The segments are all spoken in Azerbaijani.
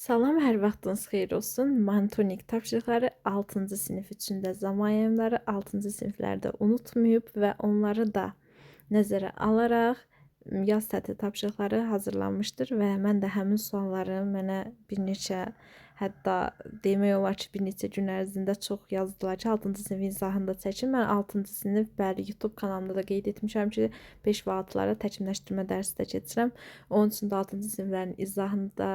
Salam, hər vaxtınız xeyir olsun. Monitorik tapşırıqları 6-cı sinif üçün də zaman yayımları 6-cı siniflərdə unutmayıb və onları da nəzərə alaraq yaz tətil tapşırıqları hazırlanmışdır və mən də həmin sualları mənə bir neçə, hətta demək olar ki, bir neçə gün ərzində çox yazdılar ki, 6-cı sinif izahında çəkin. Mən 6-cı sinif bəli YouTube kanalımda da qeyd etmişəm ki, 5 və 6-lara təkmilləşdirmə dərsi də keçirəm. Onun üçün də 6-cı siniflərin izahında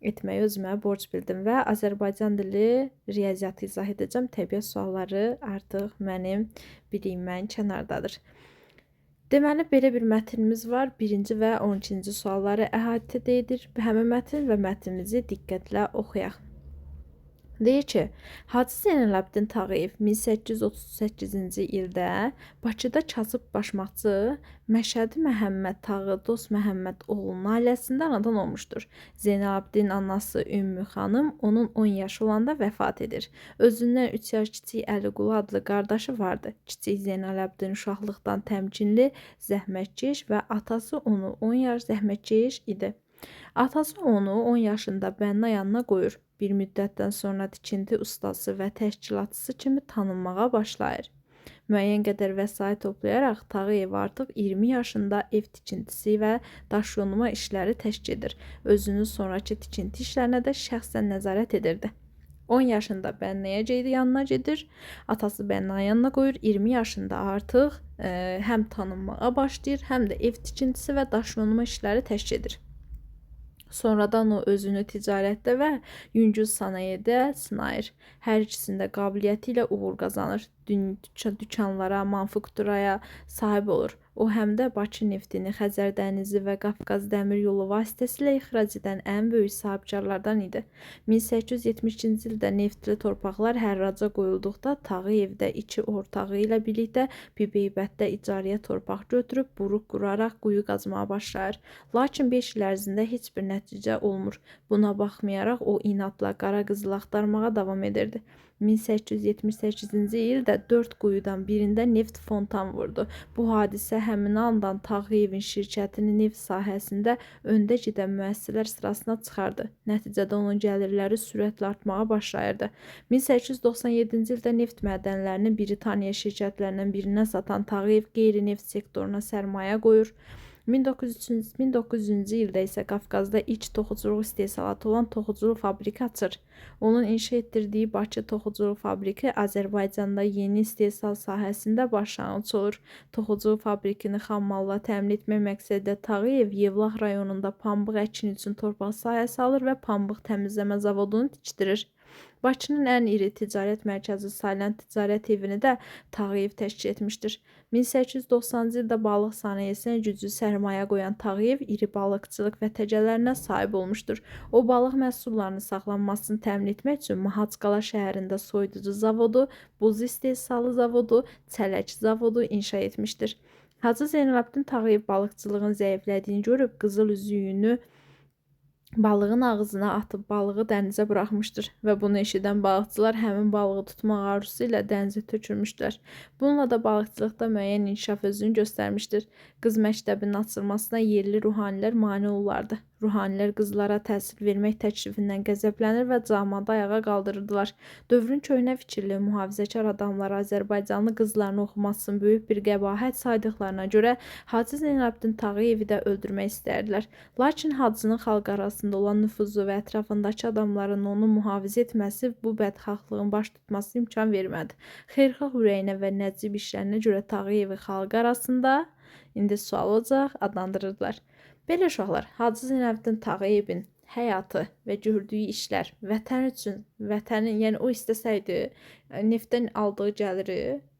etməyi özümə borc bildim və Azərbaycan dili riyaziyyatı izah edəcəm. Təbiət sualları artıq mənim biliyimdən kənardadır. Deməli, belə bir mətnimiz var. 1-ci və 12-ci sualları əhatə edir həmin mətn və mətnimizi diqqətlə oxuyaq. Deyir ki, Hacı Zeynalabdin Tağıyev 1838-ci ildə Bakıda kasıb başmaqçı Məşədi Məhəmməd Tağı Dost Məhəmməd oğlunun ailəsində anadan olmuşdur. Zeynalabdin anası Ümmü xanım onun 10 yaşı olanda vəfat edir. Özündən 3 yaş kiçik Əliqulu adlı qardaşı vardı. Kiçik Zeynalabdin uşaqlıqdan təmkinli, zəhmətkeş və atası onu 10 yaş zəhmətkeş idi. Atası onu 10 yaşında bənna yanına qoyur. Bir müddətdən sonra tikinti ustası və təşkilatçısı kimi tanınmağa başlayır. Müəyyən qədər vəsait toplayaraq Tağıyev artıq 20 yaşında ev tikintisi və daşyonma işləri təşkil edir. Özünün sonrakı tikinti işlərinə də şəxsən nəzarət edirdi. 10 yaşında bənnaya yanına gedir. Atası bənna yanına qoyur. 20 yaşında artıq həm tanınmağa başlayır, həm də ev tikintisi və daşyonma işləri təşkil edir. Sonradan o özünü ticarətdə və yüngül sənayedə sınayır. Hər ikisində qabiliyyəti ilə uğur qazanır. Dükanlara, manufakturaya sahib olur. O həm də Bakı neftini Xəzər dənizi və Qafqaz dəmir yolu vasitəsilə ixrac edən ən böyük sahibkarlardan idi. 1872-ci ildə neftli torpaqlar hərraca qoyulduqda Tağıyev də 2 ortağı ilə birlikdə Bibeybətdə icarəyə torpaq götürüb buruq quraraq quyu qazmağa başlayır. Lakin 5 il ərzində heç bir nəticə olmur. Buna baxmayaraq o inadla qara qızıl axtarmağa davam edirdi. 1878-ci ildə 4 quyudan birində neft fontan vurdu. Bu hadisə həmin andan Tağıyevin şirkətini neft sahəsində öndə gedən müəssisələr sırasına çıxardı. Nəticədə onun gəlirləri sürətlə artmağa başlayırdı. 1897-ci ildə neft mədənlərini Britaniya şirkətlərindən birinə satan Tağıyev qeyri-neft sektoruna sərmayə qoyur. 1900-cü ildə isə Qafqazda ilk toxuculuq istehsalatı olan toxuculuq fabriki açır. Onun inşa etdirdiyi Bakı toxuculuq fabriki Azərbaycanda yeni istehsal sahəsində başlanğıc olur. Toxuculuq fabrikini xammalla təmin etmək məqsədilə Tağıyev Yevlax rayonunda pambıq əkini üçün torpaq sahəsi alır və pambıq təmizləmə zavodunu tikdirir. Bakının ən iri ticarət mərkəzi sayılan ticarət evini də Tağıyev təşkil etmişdir. 1890-cı ildə balıq sənayesinə güclü sərmayə qoyan Tağıyev iri balıqçılıq və təcələrinə sahib olmuşdur. O balıq məhsullarının saxlanmasını təmin etmək üçün Mahaçqala şəhərində soyuducu zavodu, buz istehsalı zavodu, çələk zavodu inşa etmişdir. Hacı Zeynalabdin Tağıyev balıqçılığın zəiflədiyini görüb qızıl üzüyünü balığın ağzına atıb balığı dənizə buraxmışdır və bunu eşidən balıqçılar həmin balığı tutmaq arzusu ilə dənizə tökülmüşdülər. Bununla da balıqçılıqda müəyyən inkişaf özünü göstərmişdir. Qız məktəbinin açılmasına yerli ruhanilər mane olurlardı. Ruhanilər qızlara təhsil vermək təklifindən qəzəblənir və camaatı ayağa qaldırırdılar. Dövrün köhnə fikirli, mühafizəkar adamları Azərbaycanlı qızlarını oxumasını böyük bir qəbahət saydıqlarına görə Hacı Zeynalabdin Tağıyevi də öldürmək istərdilər. Lakin Hacının xalq arasında olan nüfuzu və ətrafındakı adamların onu mühafizə etməsi bu bədxahlığın baş tutması imkan vermədi. Xeyirxah ürəyinə və nəcib işlərinə görə Tağıyevi xalq arasında indi sual olacaq adlandırırdılar. Belə uşaqlar, Hacı Zeynalabdin Tağıyevin həyatı və gördüyü işlər vətən üçün, vətənin, yəni o istəsəydi, neftdən aldığı gəliri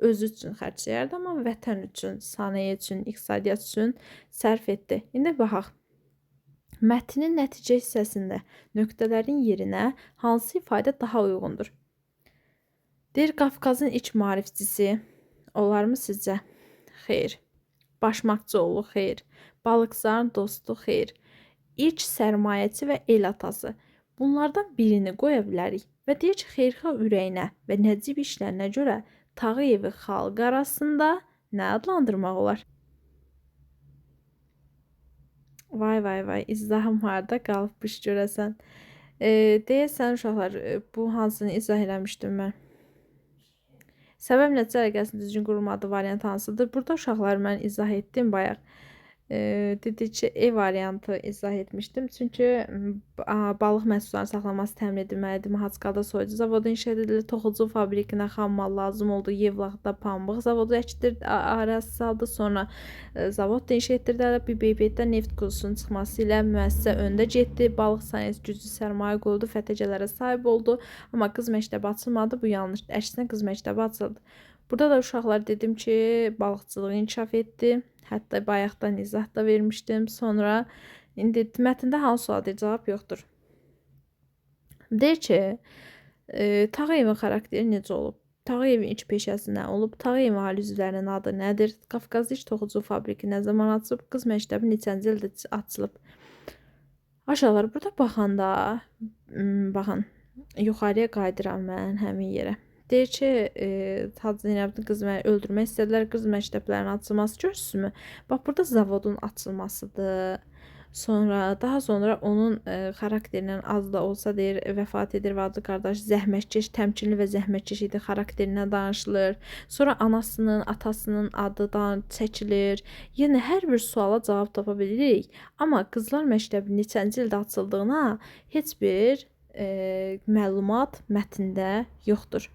özü üçün xərcləyərdi, amma vətən üçün, sənaye üçün, iqtisadiyyat üçün sərf etdi. İndi baxaq. Mətnin nəticə hissəsində nöqtələrin yerinə hansı ifadə daha uyğundur? Deyir, Qafqazın ilk maarifçisi olarmı sizcə? Xeyr. Başmaqçıoğlu, xeyr. Balıqçıların dostu, xeyr. İlk sərmayəçi və el atası. Bunlardan birini qoya bilərik və deyir ki, xeyirxah ürəyinə və nəcib işlərinə görə Tağıyevi xalq arasında nə adlandırmaq olar? Vay vay vay, izahım harda qalıbmış görəsən. Deyəsən uşaqlar, bu hansını izah eləmişdim mən. Səbəb nəticə əlaqəsinin düzgün qurulmadığı variant hansıdır? Burada uşaqlar mən izah etdim bayaq. Dedikcə E variantı izah etmişdim. Çünki balıq məhsullarının saxlanması təmin edilməlidir. Mahaçqalda soyucu zavodu inşa edilir. Toxucu fabrikinə xam mal lazım oldu. Yevlaxda pambıq zavodu əkidir, ərazisi saldı. Sonra zavod da inşa etdirdi. Bibeybeytdə neft quzusunun çıxması ilə müəssisə öndə getdi. Balıq sənayesi güclü sərmayə qoyuldu. FTC-lərə sahib oldu. Amma qız məktəbi açılmadı. Bu yanlışdır. Əksinə qız məktəbi açıldı. Burada da uşaqlar dedim ki, balıqçılığı inkişaf etdi. Hətta bayaqdan izah da vermişdim. Sonra indi mətndə hansı sualdır? Cavab yoxdur. Deyir ki, Tağıyevin xarakteri necə olub? Tağıyevin iç peşəsi nə olub? Tağıyevin ailə üzvlərinin adı nədir? Qafqazda iç toxucu fabriki nə zaman açılıb? Qız məktəbi neçənci ildə açılıb? Aşağılar burada baxanda, baxın, yuxarıya qayıdıram mən həmin yerə. Deyir ki, Hacı Zeynəbin qızı öldürmək istədilər, qız məktəblərinin açılması görürsünüzmü? Bax, burada zavodun açılmasıdır. Daha sonra onun xarakterindən az da olsa deyir, vəfat edir və adlı qardaş zəhmətkeş, təmkinli və zəhmətkeş idi, xarakterindən danışılır. Sonra anasının, atasının adıdan çəkilir. Yəni, hər bir suala cavab tapa bilirik. Amma qızlar məktəbi neçənci ildə açıldığına heç bir məlumat mətndə yoxdur.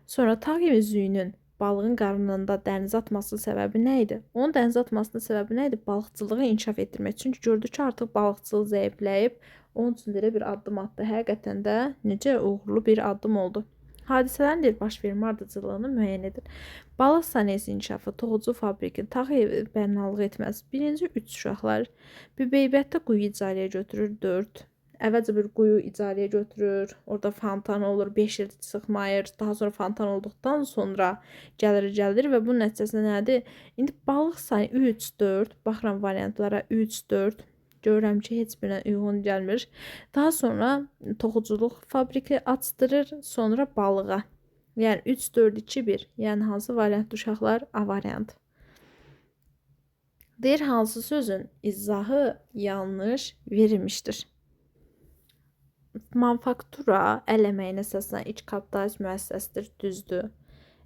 Sonra Tağıyev üzüyünün balığın qarnında dənizə atmasının səbəbi nə idi? Onun dənizə atmasının səbəbi nə idi? Balıqçılığı inkişaf etdirmək. Çünki gördü ki, artıq balıqçılıq zəifləyib. Onun üçün belə bir addım atdı. Həqiqətən də necə uğurlu bir addım oldu. Hadisələrin deyir, baş vermə ardıcıllığını müəyyən edir. Balıq sənayesi inkişafı, toxucu fabriki, Tağıyev bənalıq etməz. Birinci 3 uşaqlar Bibeybətdə quyu icarəyə götürür 4. Əvvəlcə bir quyu icarəyə götürür. Orada fontan olur, 5 il çıxmayır. Daha sonra fontan olduqdan sonra gəlir və bunun nəticəsində nədir? İndi balıq sayı 3, 4. Baxıram variantlara 3, 4. Görürəm ki, heç birinə uyğun gəlmir. Daha sonra toxuculuq fabriki açdırır, sonra balığa. Yəni 3, 4, 2, 1. Yəni hansı variantdır uşaqlar? A variantı. Deyir, hansı sözün izahı yanlış verilmişdir? Manufaktura əl əməyinə əsaslanan ilk kapitalist müəssisəsidir, düzdür.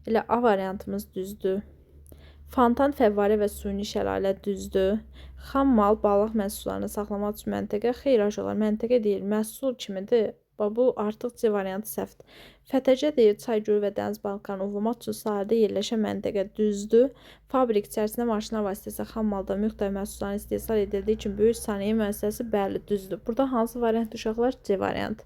Elə A variantımız düzdür. Fontan, fəvvarə və suni şəlalə düzdür. Xam mal, balıq məhsullarını saxlamaq üçün məntəqə, xeyr aşağılar, məntəqə deyil, məhsul kimidir. Bu artıq C variantı səhvdir. FTC deyir, çay gölü və dəniz balıqlarını ovlamaq üçün sahildə yerləşən məntəqə düzdür. Fabrik içərisində maşınlar vasitəsilə xam malda müxtəlif məhsulların istehsal edildiyi üçün böyük sənaye müəssisəsi bəli düzdür. Burada hansı variant uşaqlar? C variantı.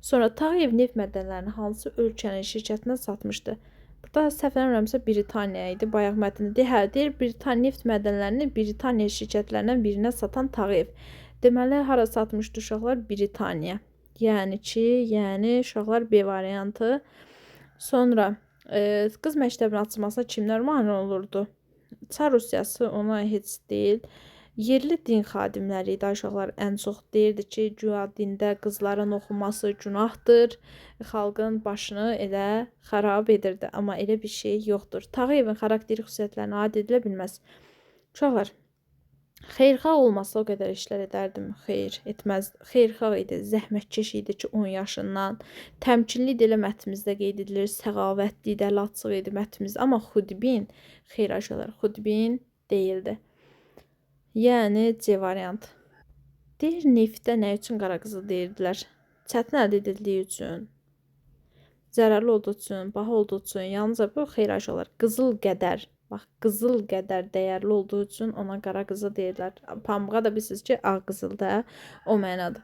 Sonra Tağıyev neft mədənlərini hansı ölkənin şirkətinə satmışdı? Burada səhv eləmirəmsə Britaniya idi. Bayaq mətndə deyir, Britaniya neft mədənlərini Britaniya şirkətlərindən birinə satan Tağıyev. Deməli, hara satmışdı uşaqlar? Britaniya. Yəni uşaqlar B variantı. Sonra qız məktəbinin açılmasına kimlər mane olurdu? Çar Rusiyası ona heç deyil. Yerli din xadimləri idi uşaqlar ən çox deyirdi ki, güya dində qızların oxunması günahdır. Xalqın başını elə xarab edirdi. Amma elə bir şey yoxdur. Tağıyevin xarakteri xüsusiyyətlərinə aid edilə bilməz. Uşaqlar, xeyirxah olmasa o qədər işlər edərdim. Xeyr, etməz. Xeyirxah idi, zəhmətkeş idi ki, 10 yaşından. Təmkinli idi, elə mətnimizdə qeyd edilir. Səxavətli idi, laçıq idi mətnimizdə. Amma xudbin, xeyr aşağılar, xudbin deyildi. Yəni C variant. Deyir, neftdə nə üçün qara qızıl deyirdilər? Çətin əldə edildiyi üçün, zərərli olduğu üçün, baha olduğu üçün, yalnızca bu xeyr aşağılar. Qızıl qədər. Bax, qızıl qədər dəyərli olduğu üçün ona qara qızıl deyirlər. Pambığa da bilirsiniz ki, ağ qızıl da o mənadır.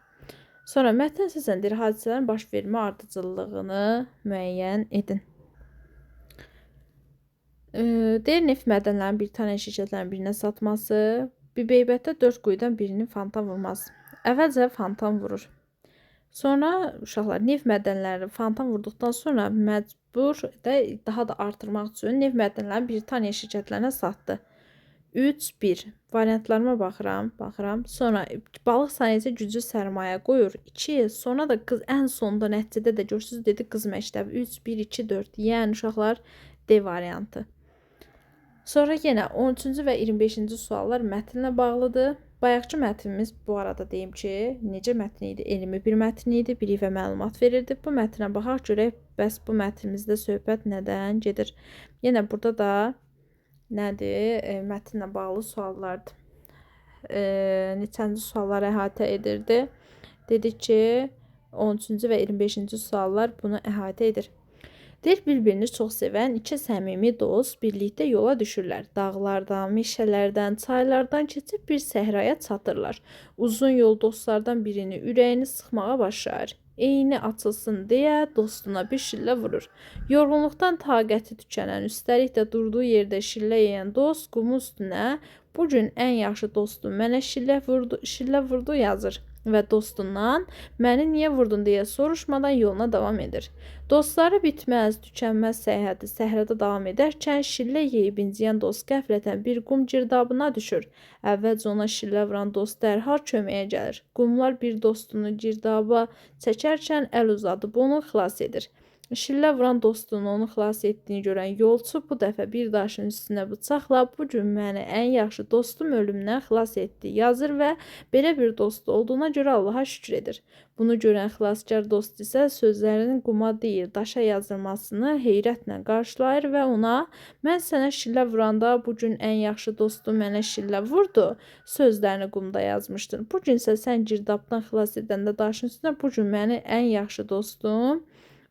Sonra mətn səsləndir, hadisələrin baş vermə ardıcıllığını müəyyən edin. Deyir, neft mədənlərinin Britaniya şirkətlərinin birinə satması, Bibeybətdə 4 quyudan birinin fontan vurması. Əvvəlcə fontan vurur. Sonra uşaqlar neft mədənləri fontan vurduqdan sonra məcbur daha da artırmaq üçün neft mədənlərini Britaniya şirkətlərinə satdı. 3-1 variantlarıma baxıram. Sonra balıq sənayesi güclü sərmayə qoyur. 2, sonra da ən sonda nəticədə də görürsünüz dedi qız məktəbi 3-1-2-4. Yəni uşaqlar D variantı. Sonra yenə 13-cü və 25-ci suallar mətnlə bağlıdır. Bayaqçı mətnimiz bu arada deyim ki, necə mətn idi? Elmi bir mətn idi, bilik və məlumat verirdi. Bu mətnə baxaq görək, bəs bu mətnimizdə söhbət nədən gedir? Yenə burada da nədir? Mətnlə bağlı suallardır. Neçənci sualları əhatə edirdi? Dedik ki, 13-cü və 25-ci suallar bunu əhatə edir. Deyir, bir-birini çox sevən iki səmimi dost birlikdə yola düşürlər. Dağlardan, meşələrdən, çaylardan keçib bir səhraya çatırlar. Uzun yol dostlardan birini ürəyini sıxmağa başlayır. Eyni açılsın deyə dostuna bir şillə vurur. Yorğunluqdan taqəti tükənən, üstəlik də durduğu yerdə şillə yeyən dost qumun üstünə "Bu gün ən yaxşı dostum mənə şillə vurdu" yazır və dostundan "Məni niyə vurdun?" deyə soruşmadan yoluna davam edir. Dostları bitməz, tükənməz səyahəti səhrada davam edərkən şillə yeyib inciyən dost qəflətən bir qum girdabına düşür. Əvvəlcə ona şillə vuran dost dərhal köməyə gəlir. Qumlar bir dostunu girdaba çəkərkən əl uzadıb onu xilas edir. Şillə vuran dostunun onu xilas etdiyini görən yolçu bu dəfə bir daşın üstünə bıçaqla "Bu gün məni ən yaxşı dostum ölümdən xilas etdi" yazır və belə bir dost olduğuna görə Allaha şükür edir. Bunu görən xilaskar dost isə sözlərinin quma deyil, daşa yazılmasını heyrətlə qarşılayır və ona "Mən sənə şillə vuranda bu gün ən yaxşı dostum mənə şillə vurdu" sözlərini qumda yazmışdın. Bu gün isə sən girdabdan xilas edəndə daşın üstünə "Bu gün məni ən yaxşı dostum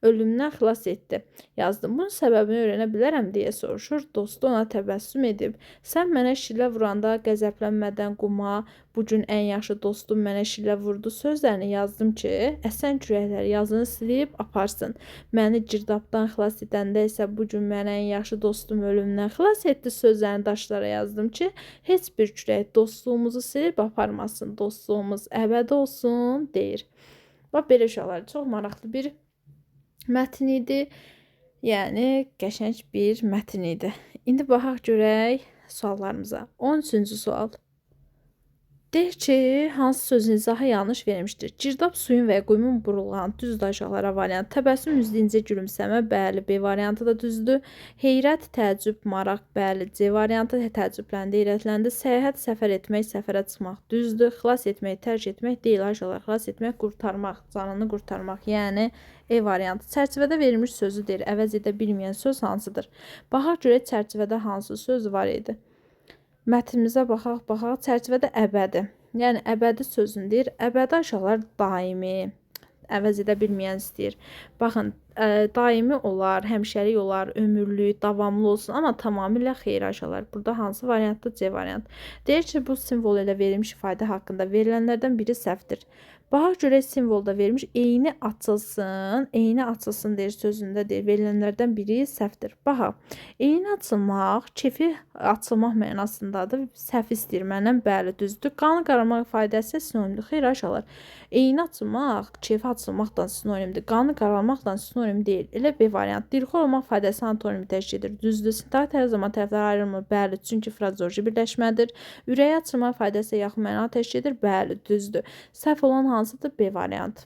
ölümdən xilas etdi" yazdım. Bunun səbəbini öyrənə bilərəm deyə soruşur. Dostu ona təbəssüm edib "Sən mənə şillə vuranda qəzəblənmədən quma 'Bu gün ən yaxşı dostum mənə şillə vurdu' sözlərini yazdım ki, əsən küləklər yazını silib aparsın. Məni girdabdan xilas edəndə isə 'Bu gün mənə ən yaxşı dostum ölümdən xilas etdi' sözlərini daşlara yazdım ki, heç bir külək dostluğumuzu silib aparmasın. Dostluğumuz əbədi olsun" deyir. Bax belə uşaqlar, çox maraqlı bir mətn idi. Yəni qəşəng bir mətn idi. İndi baxaq görək suallarımıza. 13-cü sual. Deyir ki, hansı sözün izahı yanlış verilmişdir? Girdab suyun və quyunun burulğan düzdür aşağılara variant. Təbəssüm üzlüncə gülümsəmə, bəli, B variantı da düzdür. Heyrət, təəccüb, maraq, bəli, C variantı təəccübləndi, heyrətləndi. Səyahət, səfər etmək, səfərə çıxmaq düzdür. Xilas etmək, tərk etmək deyil aşağılar. Xilas etmək, qurtarmaq, canını qurtarmaq, yəni E variantı. Çərçivədə verilmiş sözü deyir, əvəz edə bilməyən söz hansıdır? Baxaq görək çərçivədə hansı söz var idi? Mətnimizə baxaq. Çərçivədə əbədi. Yəni əbədi sözünü deyir. Əbədi aşağılar daimi. Əvəz edə bilməyən istəyir. Baxın, daimi olar, həmişəlik olar, ömürlük, davamlı olsun, amma tamamilə xeyir aşağılar. Burada hansı variantdır? C variant. Deyir ki, bu simvol ilə verilmiş ifadə haqqında verilənlərdən biri səhvdir. Baxaq görək simvolda verilmiş eyni açılsın. Eyni açılsın deyir sözündə deyir. Verilənlərdən biri səhvdir. Baxaq. Eyni açılmaq, kefi açılmaq mənasındadır. Səhv istəyir məndən, bəli, düzdür. Qanı qaralmaq ifadəsi sinonimdir. Xeyr aşağılar. Eyni açılmaq, kefi açılmaqdan sinonimdir. Qanı qaralmaqdan sinonim deyil. Elə B variant. Dilxor olmaq ifadəsi antonimi təşkil edir. Düzdür. Sintaktik hər zaman tərəflər ayrılmır. Bəli, çünki frazeoloji birləşmədir. Ürəyə açılmaq ifadəsi yaxın məna təşkil edir. Bəli, düzdür. Səhv olan hansıdır? B variant.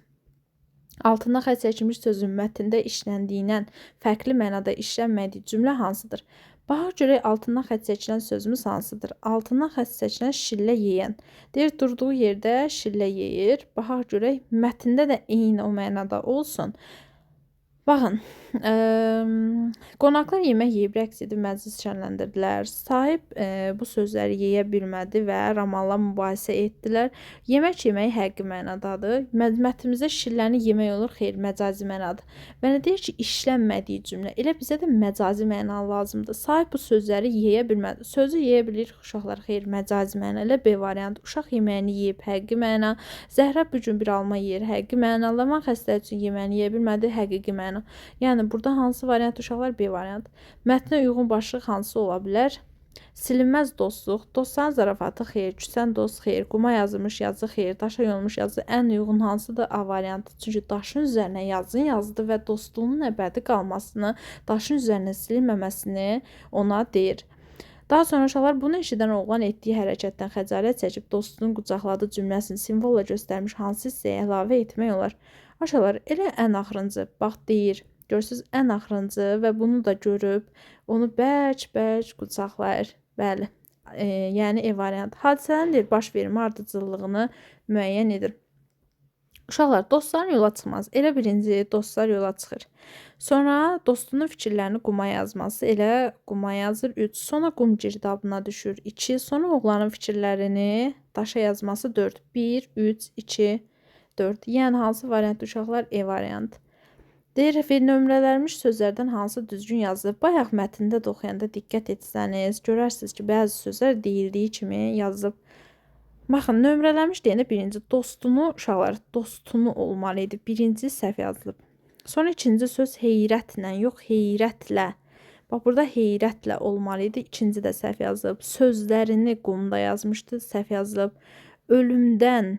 Altında xətt çəkilmiş sözün mətndə işləndiyindən fərqli mənada işlənmədiyi cümlə hansıdır? Baxaq görək altından xətt çəkilən sözümüz hansıdır? Altından xətt çəkilən şillə yeyən. Deyir, durduğu yerdə şillə yeyir. Baxaq görək mətndə də eyni o mənada olsun. Baxın, qonaqlar yemək yeyib rəqs edib məclis şənləndirdilər. Sahib bu sözləri yeyə bilmədi və Ramalla mübahisə etdilər. Yemək yemək həqiqi mənadadır. Mətnimizdə şilləni yemək olur, xeyr, məcazi mənadır. Və nə deyir ki, işlənmədiyi cümlə. Elə bizə də məcazi məna lazımdır. Sahib bu sözləri yeyə bilmədi. Sözü yeyə bilir uşaqlar, xeyr, məcazi məna ilə B variantı. Uşaq yeməyini yeyib, həqiqi məna. Zəhra bu gün bir alma yeyir, həqiqi məna. Laman xəstəlik üçün yeməyini yeyə bilmədi, həqiqi məna. Yəni burada hansı variant uşaqlar? B variant. Mətnə uyğun başlıq hansı ola bilər? Silinməz dostluq, dostların zarafatı xeyir, küsən dost xeyir, quma yazılmış yazı xeyir, daşa yonulmuş yazı ən uyğun hansıdır? A variantı. Çünki daşın üzərinə yazın yazdı və dostluğunun əbədi qalmasını, daşın üzərinə silinməməsini ona deyir. Daha sonra uşaqlar bunu eşidən oğlan etdiyi hərəkətdən xəcalət çəkib dostunun qucaqladığı cümləsini simvolla göstərmiş hansı hissəyə əlavə etmək olar? Aşağılar elə ən axırıncı, bax deyir, görürsünüz ən axırıncı və bunu da görüb onu bərk-bərk qucaqlayır. Bəli, yəni E variantı. Hadisələrin deyir, baş vermə ardıcıllığını müəyyən edir. Uşaqlar, dostların yola çıxması. Elə birinci dostlar yola çıxır. Sonra dostunun fikirlərini quma yazması. Elə quma yazır 3. Sonra qum girdabına düşür 2. Sonra oğlanın fikirlərini daşa yazması 4. 1, 3, 2, 4. Yəni hansı variant uşaqlar? E variant. Deyir, nömrələnmiş sözlərdən hansı düzgün yazılıb? Bayaq mətndə də oxuyanda diqqət etsəniz, görərsiniz ki, bəzi sözlər deyildiyi kimi yazılıb. Baxın, nömrələnmiş deyəndə birinci dostunu, uşaqlar, dostunu olmalı idi. Birinci səhv yazılıb. Sonra ikinci söz heyrətlə, yox heyrətlə. Bax, burada heyrətlə olmalı idi. İkinci də səhv yazılıb. Sözlərini qumda yazmışdı, səhv yazılıb. Ölümdən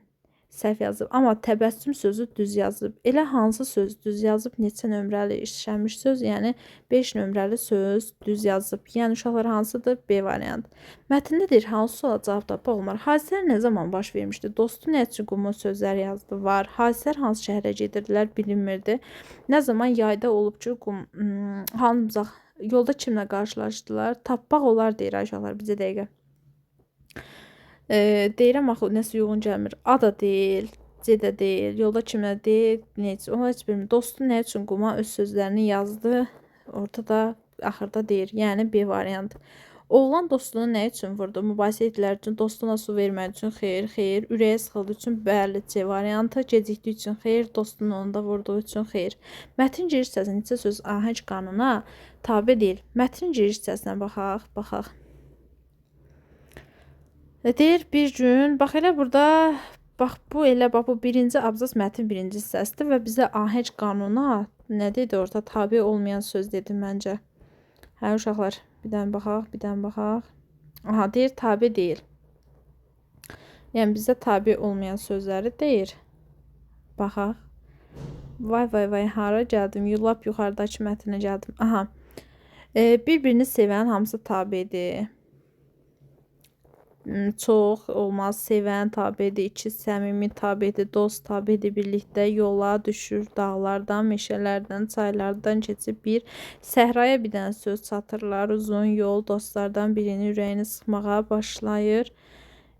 səhv yazılıb. Amma təbəssüm sözü düz yazılıb. Elə hansı söz düz yazılıb? Neçə nömrəli işlənmiş söz? Yəni 5 nömrəli söz düz yazılıb. Yəni uşaqlar hansıdır? B variant. Mətndə deyir, hansı suala cavab tapmaq olmar? Hadisələr nə zaman baş vermişdi? Dostu nə üçün qumu sözlər yazdı? Var. Hadisələr hansı şəhərə gedirdilər? Bilinmirdi. Nə zaman yayda olub ki, hansı yolda kimlə qarşılaşdılar? Tapmaq olar deyir uşaqlar bizə dəqiqə. Deyirəm axı nəsə yoğun gəlmir. A da deyil, C də deyil, yolda kimlə deyil, necə. Ona heç bilmir. Dostu nə üçün quma öz sözlərini yazdı? Ortada axırda deyir. Yəni B variant. Oğlan dostunu nə üçün vurdu? Mübahisə etdilər üçün, dostuna su vermək üçün, xeyr, xeyr. Ürəyə sıxıldı üçün, bəli, C variantı. Gecikdiyi üçün, xeyr. Dostunu onda vurduğu üçün, xeyr. Mətn giriş hissəsində neçə söz ahəng qanuna tabe deyil? Mətn giriş hissəsinə baxaq. Deyir bir gün, bax elə burada, bax bu birinci abzas mətn birinci hissəsidir və bizə ahəng qanuna nə dedi orada? Tabe olmayan söz dedi məncə. Hə uşaqlar, bir dənə baxaq. Aha, deyir tabe deyil. Yəni bizə tabe olmayan sözləri deyir. Baxaq. Vay, hara gəldim? Lap yuxarıdakı mətnə gəldim. Aha. Bir-birini sevən hamısı tabedir. Çox olmaz, sevən tabedir, 2 səmimi tabedir, dost tabedir, birlikdə yola düşür, dağlardan, meşələrdən, çaylardan keçib bir səhraya bir dənə söz çatırlar, uzun yol dostlardan birinin ürəyini sıxmağa başlayır.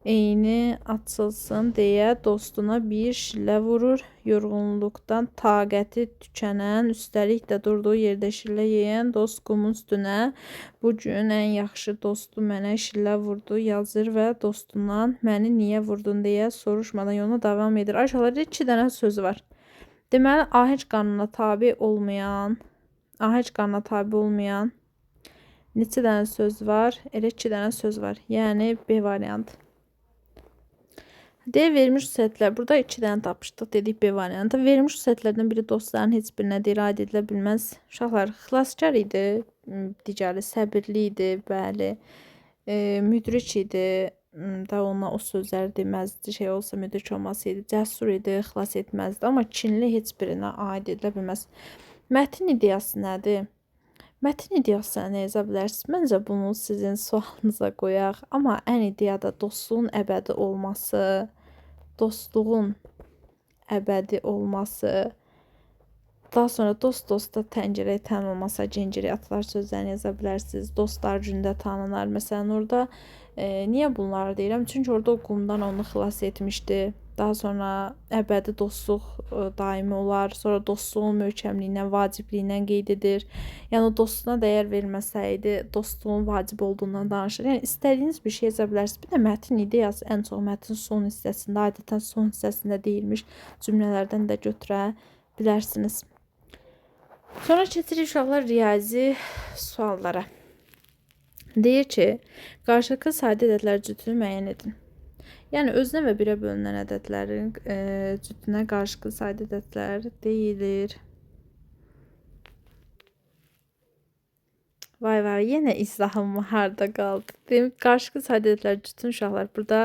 Eyni açılsın deyə dostuna bir şillə vurur. Yorğunluqdan taqəti tükənən, üstəlik də durduğu yerdə şillə yeyən dost qumun üstünə bu gün ən yaxşı dostu mənə şillə vurdu yazır və dostundan məni niyə vurdun deyə soruşmadan yoluna davam edir. Aşağıda 2 dənə söz var. Deməli, ahəng qanuna tabe olmayan neçə dənə söz var? Elə 2 dənə söz var. Yəni B variantı. Deyir, verilmiş xüsusiyyətlər. Burada 2 dənə tapışdıq, dedik B variantı. Verilmiş xüsusiyyətlərdən biri dostların heç birinə irad edilə bilməz. Uşaqlar xilaskar idi, digəri səbirli idi, bəli. Müdrik idi, da ona o sözləri deməzdi, şey olsa müdrik olmasaydı. Cəsur idi, xilas etməzdi. Amma kinli heç birinə aid edilə bilməz. Mətn ideyası nədir? Mətn ideyasına nə yaza bilərsiniz? Məncə bunu sizin sualınıza qoyaq. Amma ən ideyada dostluğun əbədi olması, daha sonra dost dosta təngirəyə tən olmasa cəngirəyə atılar sözlərini yaza bilərsiniz. Dostlar gündə tanınar. Məsələn, orada niyə bunları deyirəm? Çünki orada o qumdan onu xilas etmişdi. Daha sonra əbədi dostluq daimi olar. Sonra dostluğun möhkəmliyinə, vacibliyinə qeyd edir. Yəni dostuna dəyər verməsəydi, dostluğun vacib olduğundan danışır. Yəni istədiyiniz bir şey yaza bilərsiniz. Bir də mətn ideyası ən çox mətnin son hissəsində, adətən son hissəsində deyilmiş cümlələrdən də götürə bilərsiniz. Sonra keçirik uşaqlar riyazi suallara. Deyir ki, qarşılıqlı sadə ədədlər cütünü müəyyən edin. Yəni özünə və birə bölünən ədədlərin cütünə qarşılıqlı sadə ədədlər deyilir. Vay, yenə izahım harda qaldı. Deyim, qarşılıqlı sadə ədədlər cütün uşaqlar burada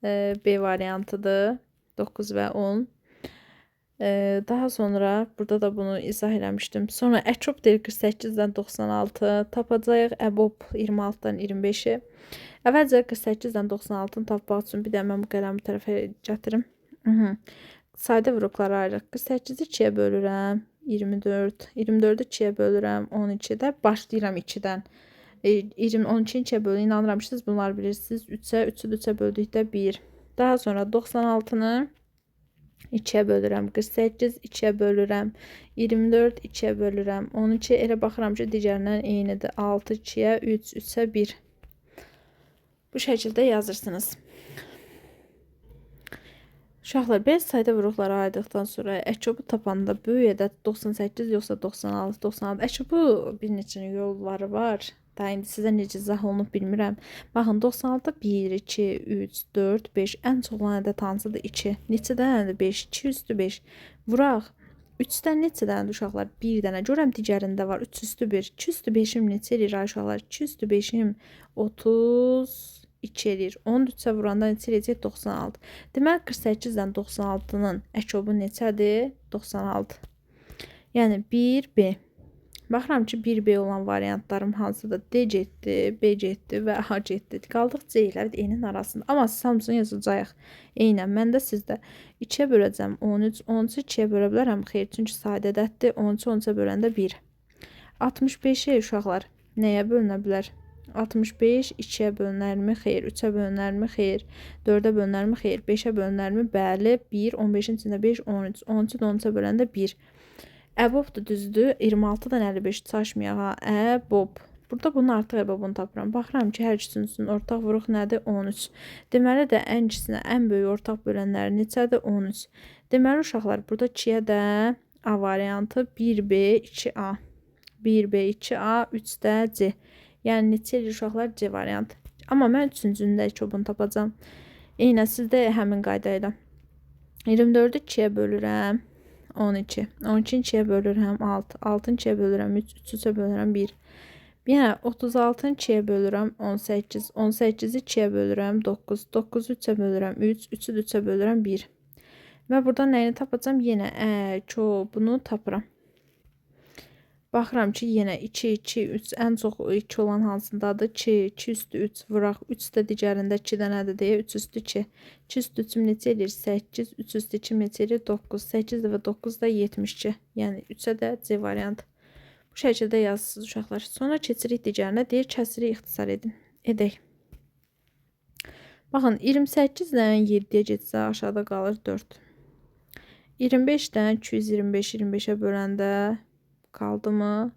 B variantıdır. 9 və 10. Daha sonra burada da bunu izah eləmişdim. Sonra Əçob deyir 48-dən 96, tapacağıq Əbob 26-dan 25-i. Əvvəlcə 48-dən 96-ını tapmaq üçün bir də mən bu qələmi tərəfə gətirim. Sadə vuruklara ayırıq. 48-i 2-yə bölürəm, 24. 24-ü 2-yə bölürəm, 12-də başlayıram 2-dən. 12-ni 2-yə böldük. İnanıram ki, siz bunları bilirsiniz. 3-ə, 3-ü 3-ə böldükdə 1. Daha sonra 96-nı 2-yə bölürəm 48, 2-yə bölürəm 24, 2-yə bölürəm 12. Elə baxıram ki, digərindən eynidir. 6, 2-yə 3, 3-ə 1. Bu şəkildə yazırsınız. Uşaqlar, belə sayda vuruqları ayırdıqdan sonra əkobu tapanda böyük ədəd 98 yoxsa 96, 96. Əkobu bir neçə yolları var. Daha indi sizə necə izah olunub bilmirəm. Baxın, 96 1, 2, 3, 4, 5. Ən çox olan ədəd hansıdır? 2. Neçə dənədir? 5. 2 üstü 5. Vuraq. 3-dən neçə dənədir uşaqlar? 1 dənə. Görəm digərində var. 3 üstü 1. 2 üstü 5-im neçə eləyir uşaqlar? 2 üstü 5-im 32 eləyir. 13-ə vuranda neçə eləyəcək? 96. Deməli 48-dən 96-nın əkobu neçədir? 96. Yəni 1B. Baxıram ki, 1B olan variantlarım hansıdır? D getdi, B getdi və A getdi. Qaldıq C ilə E-nin arasında. Amma siz hamısını yazacağıq. Eynən, mən də sizdə 2-yə böləcəm 13, 13-ü 2-yə bölə bilərəm. Xeyr, çünki sadə ədəddir. 13-ü 13-ə böləndə 1. 65-i uşaqlar nəyə bölünə bilər? 65 2-yə bölünərmi? Xeyr. 3-ə bölünərmi? Xeyr. 4-ə bölünərmi? Xeyr. 5-ə bölünərmi? Bəli. 1, 15-in içində 5, 13. 13-ü 13-ə böləndə 1. Əbobdur, düzdür. 26-dan 55 çaşmayaq ha. Əbob. Burada bunun artıq əbobunu tapıram. Baxıram ki, hər ikisinin ortaq vuruq nədir? 13. Deməli də ən ikisinə ən böyük ortaq bölənləri neçədir? 13. Deməli uşaqlar, burada 2-yə də A variantı 1B, 2A. 1B, 2A, 3-də C. Yəni neçə eləyir uşaqlar? C variantı. Amma mən 3-cünün də əbobunu tapacağam. Eynən sizdə həmin qayda ilə. 24-ü 2-yə bölürəm. 12. 12-ni 2-yə bölürəm 6. 6-nı 2-yə bölürəm 3. 3-ü bölürəm 1. Yəni 36-nı 2-yə bölürəm 18. 18-i 2-yə bölürəm 9. 9-u 3-ə bölürəm 3. 3-ü 3-ə bölürəm 1. Və burada nəyini tapacağam? Yenə bunu tapıram. Baxıram ki, yenə 2, 2, 3 ən çox 2 olan hansındadır? 2, 2 üstü 3 vuraq. 3 də digərində 2 dənədir deyə 3 üstü 2. 2 üstü 3-üm neçə eləyir? 8. 3 üstü 2 neçə eləyir? 9. 8 və 9 da 72. Yəni 3-ə də C variantı. Bu şəkildə yazısınız uşaqlar. Sonra keçirik digərinə. Deyir, kəsiri ixtisar edin. Edək. Baxın, 28-dən 7-yə getsə aşağıda qalır 4. 25-dən 225 25-ə böləndə qaldı mı?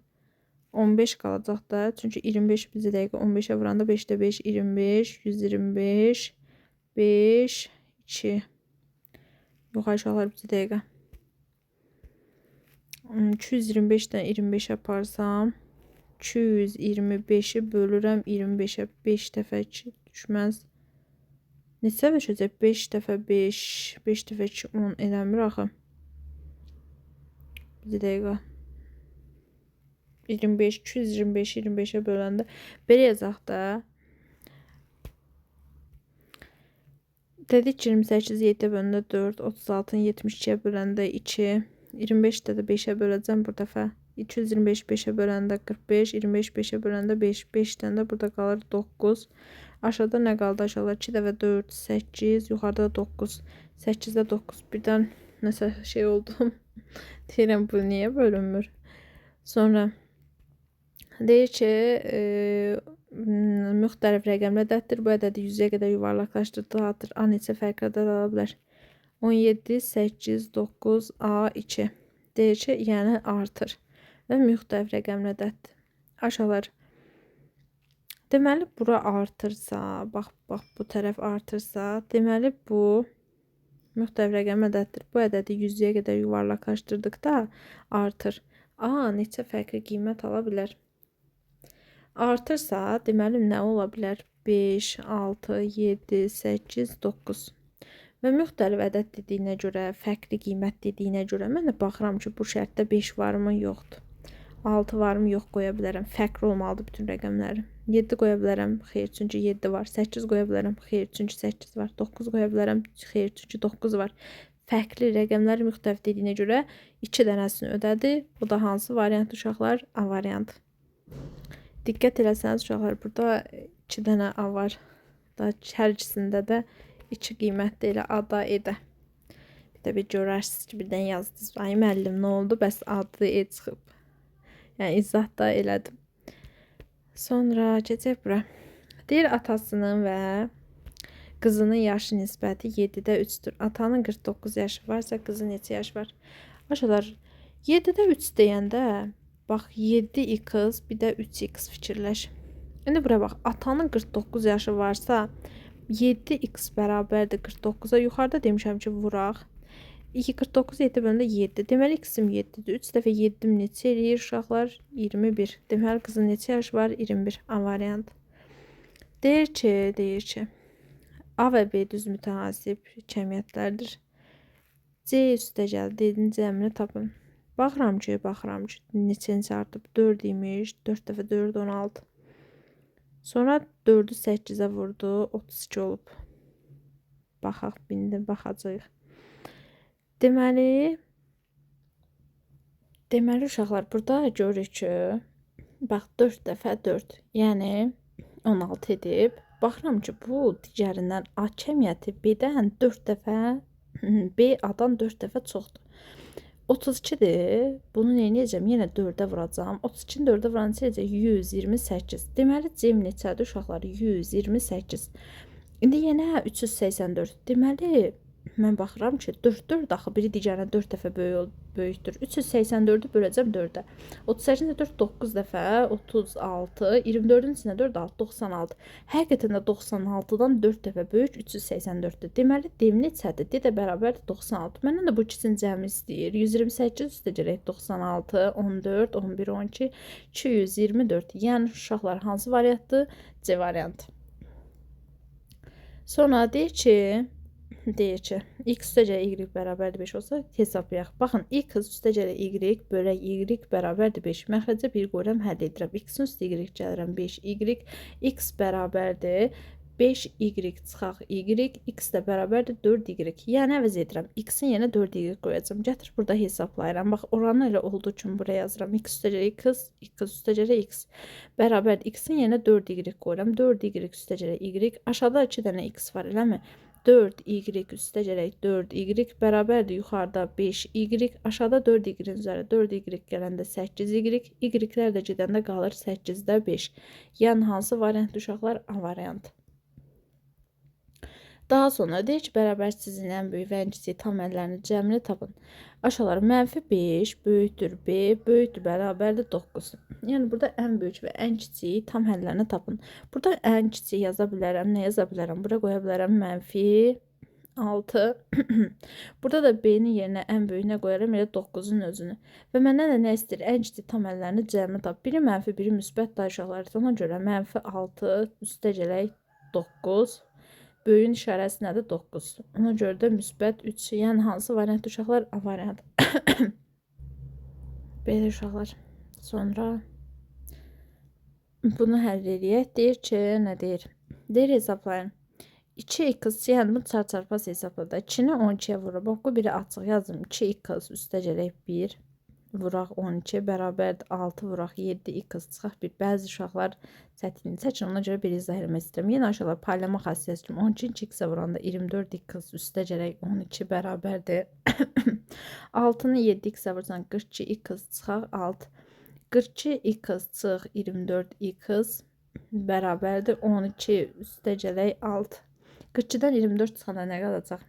15 qalacaq da. Çünki 25 bizə dəqiqə 15-ə vuranda 5-də 5, 25, 125, 5, 2. Yox, aşağılar bizə dəqiqə. 225-dən 25 yaparsam 225-i bölürəm 25-ə. 5 dəfə 2 düşməz. Neçə düşəcək? 5 dəfə 5, 5 dəfə 2, 10 eləmir axı. Bizə dəqiqə. 25, 225, 25'e böləndə belə yazaq da. Dedik 28 7-yə böləndə 4, 36-nı 72-yə böləndə 2, 25-də də 5-ə böləcəm bu dəfə. 225 5-ə böləndə 45, 25 5-ə böləndə 5, 5-dən də burada qalır 9. Aşağıda nə qaldı aşağıda? 2 dəfə 4, 8, yuxarıda 9. 8-də 9. Birdən nəsə şey oldu. Deyirəm, bu niyə bölünmür? Sonra deyir ki, müxtəlif rəqəmli ədəddir. Bu ədədi 100-yə qədər yuvarlaqlaşdırdıqdır. A neçə fərqli ədəd ala bilər? 17, 8, 9, A, 2. Deyir ki, yəni artır. Və müxtəlif rəqəmli ədəddir. Aşağılar. Deməli, bura artırsa, bax bu tərəf artırsa, deməli bu müxtəlif rəqəmli ədəddir. Bu ədədi 100-yə qədər yuvarlaqlaşdırdıqda artır. A neçə fərqli qiymət ala bilər? Artırsa, deməli nə ola bilər? 5, 6, 7, 8, 9. Və müxtəlif ədəd dediyinə görə, fərqli qiymət dediyinə görə mən də baxıram ki, bu şərtdə 5 varmı, yoxdur. 6 varmı, yox qoya bilərəm. Fərqli olmalıdır bütün rəqəmləri. 7 qoya bilərəm, xeyr, çünki 7 var. 8 qoya bilərəm, xeyr, çünki 8 var. 9 qoya bilərəm, xeyr, çünki 9 var. Fərqli rəqəmlər müxtəlif dediyinə görə 2 dənəsini ödədi. Bu da hansı variant uşaqlar? A variantı. Diqqət eləsəniz uşaqlar, burada 2 dənə A var. Hər ikisində də 2 qiymətli elə A da E-də. Bir də bir görərsiniz ki, birdən yazdınız. Ay müəllim, nə oldu? Bəs adı E çıxıb. Yəni izah da elədim. Sonra keçək bura. Deyir atasının və qızının yaşı nisbəti 7-də 3-dür. Atanın 49 yaşı varsa, qızın neçə yaş var? Aşağılar 7-də 3 deyəndə, bax 7x bir də 3x fikirləş. İndi bura bax, atanın 49 yaşı varsa, 7x bərabərdir 49-a. Yuxarıda demişəm ki, vuraq. 2 49 7 bölündə 7. Deməli x-im 7-dir. 3 dəfə 7-im neçə eləyir uşaqlar? 21. Deməli qızın neçə yaşı var? 21. A variant. Deyir ki, A və B düz mütənasib cəmiyyətlərdir. C üstəgəl D-nin cəmini tapın. Baxıram ki, neçənci artıb? 4 imiş. 4 dəfə 4 16. Sonra 4-ü 8-ə vurdu. 32 olub. Baxaq, bindi, baxacağıq. Deməli uşaqlar, burada görürük ki, bax 4 dəfə 4, yəni 16 edib. Baxıram ki, bu digərindən A cəmiyyəti B-dən 4 dəfə, B A-dan 4 dəfə çoxdur. 32-dir. Bunu neyəcəm? Yenə 4-ə vuracağam. 32-ni 4-ə vuran necə? 128. Deməli, cəm neçədir uşaqlar? 128. İndi yenə 384. Deməli, mən baxıram ki, 4 axı biri digərinə 4 dəfə böyükdür. 384-ü böləcəm 4-ə. 38-də 4 9 dəfə 36, 24-ün içində 4 6 96. Həqiqətən də 96-dan 4 dəfə böyük 384-dür. Deməli, D neçədir? D də bərabərdir 96. Məndən də bu ikisinin cəmi istəyir. 128 üstə gələk 96, 14, 11, 12, 224. Yəni uşaqlar hansı variantdır? C variantı. Sonra deyir ki, x üstə gələ y bərabərdir 5 olsa hesablayaq. Baxın, x üstə gələ y bölək y bərabərdir 5. Məxrəcə 1 qoyuram, həll edirəm. X-in üstə y gəlirəm 5y. X bərabərdir 5y çıxaq y. X də bərabərdir 4y. Yəni əvəz edirəm. X-in yenə 4y qoyacağım. Gətir burada hesablayıram. Bax, oranı elə olduğu üçün buraya yazıram. X üstə gələ x üstə gələ x bərabərdir. X-in yenə 4y qoyuram. 4y üstə gələ y. Aşağıda 2 dənə x var, eləmi? 4y üstə gələk 4y bərabərdir yuxarıda 5y, aşağıda 4y-nin üzəri 4y gələndə 8y, y-lər də gedəndə qalır 8-də 5. Yəni hansı variant uşaqlar? A variant. Daha sonra deyir ki, bərabərsizliyin ən böyük və ən kiçik tam əllərinin cəmini tapın. Aşağıları -5 böyükdür B, böyükdür bərabərdir 9. Yəni burada ən böyük və ən kiçik tam həllərini tapın. Burada ən kiçik yaza bilərəm. Nə yaza bilərəm? Bura qoya bilərəm -6. Burada da B-nin yerinə ən böyüyünə qoyaram elə 9-un özünü. Və məndən də nə istəyir? Ən kiçik tam əllərinin cəmini tap. Biri mənfi, biri müsbət uşaqlar. Ona görə -6 üstə gələk 9. Böyüyün işarəsi nədir? 9. Ona görə də müsbət 3. Yəni hansı variant uşaqlar? A variant. Belə uşaqlar. Sonra bunu həll eləyək. Deyir ki, nə deyir? Deyir hesablayın. 2x yəni bu çarpaz hesabladı. 2-ni 12-yə vurur. Bax, bu biri açıq yazdım. 2x üstə gələk 1. Vuraq 12 bərabərdir 6 vuraq 7x çıxaq 1. Bəzi uşaqlar çətinlik çəkir, ona görə bir izah eləmək istəyirəm. Yenə aşağılar paylama xassəsi kimi 12 x-ə vuranda 24x üstə gələk 12 bərabərdir. 6-nı 7x-ə vursan 42x çıxaq 6. 42x çıx 24x bərabərdir 12 üstə gələk 6. 42-dən 24 çıxanda nə qalacaq?